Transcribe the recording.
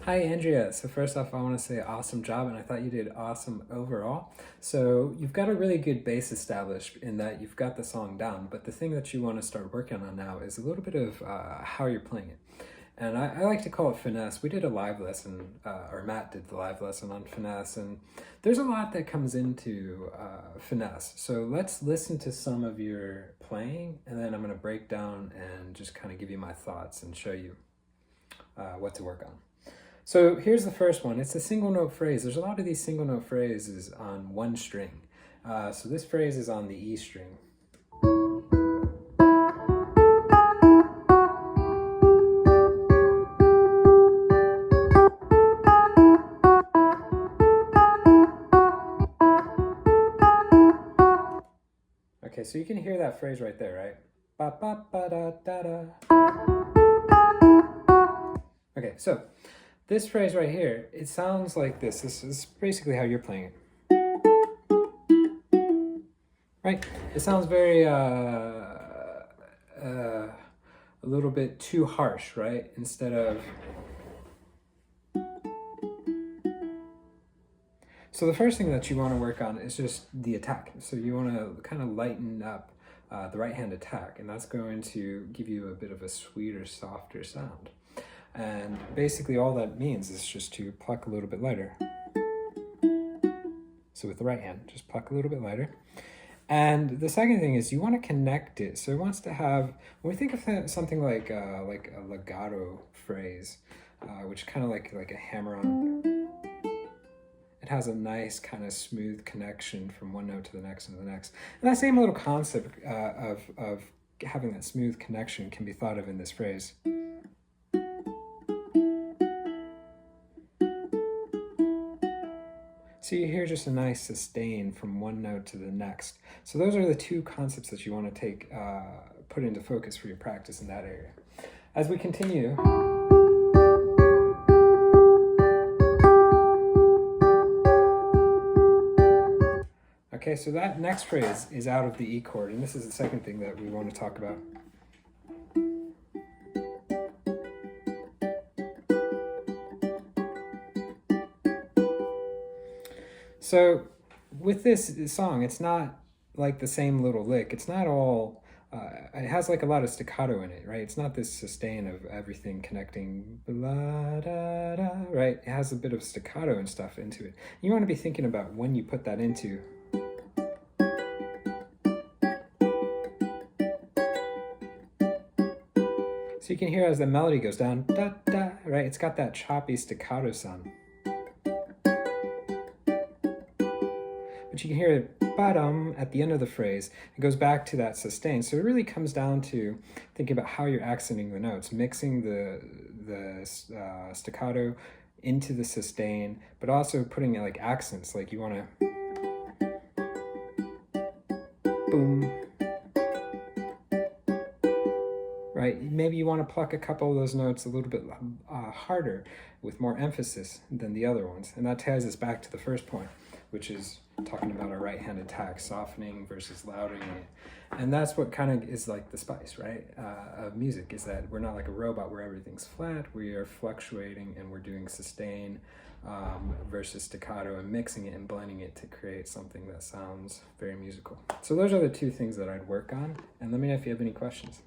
Hi, Andrea. So first off, I want to say awesome job, and I thought you did awesome overall. So you've got a really good base established in that you've got the song down, but the thing that you want to start working on now is a little bit of how you're playing it. And I like to call it finesse. We did a live lesson, or Matt did the live lesson on finesse, and there's a lot that comes into finesse. So let's listen to some of your playing, and then I'm going to break down and just kind of give you my thoughts and show you what to work on. So here's the first one. It's a single note phrase. There's a lot of these single note phrases on one string. So this phrase is on the E string. Okay, so you can hear that phrase right there, right? Ba ba ba da da da. Okay, so this phrase right here, it sounds like this. This is basically how you're playing it. Right? It sounds very a little bit too harsh, right? Instead of... So the first thing that you want to work on is just the attack. So you want to kind of lighten up the right hand attack, and that's going to give you a bit of a sweeter, softer sound. And basically all that means is just to pluck a little bit lighter. So with the right hand, just pluck a little bit lighter. And the second thing is you want to connect it. So it wants to have, when we think of something like a legato phrase, which kind of like a hammer-on, it has a nice kind of smooth connection from one note to the next and the next. And that same little concept of having that smooth connection can be thought of in this phrase. So you hear just a nice sustain from one note to the next. So those are the two concepts that you want to take, put into focus for your practice in that area. As we continue, okay, so that next phrase is out of the E chord, and this is the second thing that we want to talk about. So with this song, it's not like the same little lick. It's not all, it has like a lot of staccato in it, right? It's not this sustain of everything connecting, blah, da, da, right? It has a bit of staccato and stuff into it. You want to be thinking about when you put that into. So you can hear as the melody goes down, da, da, right? It's got that choppy staccato sound. But you can hear it ba-dum at the end of the phrase. It goes back to that sustain. So it really comes down to thinking about how you're accenting the notes, mixing the staccato into the sustain, but also putting it like accents, like you want to boom, right? Maybe you want to pluck a couple of those notes a little bit harder with more emphasis than the other ones. And that ties us back to the first point, which is talking about a right hand attack, softening versus loudering it. And that's what kind of is like the spice, right, of music, is that we're not like a robot where everything's flat. We are fluctuating, and we're doing sustain versus staccato, and mixing it and blending it to create something that sounds very musical. So those are the two things that I'd work on, and let me know if you have any questions.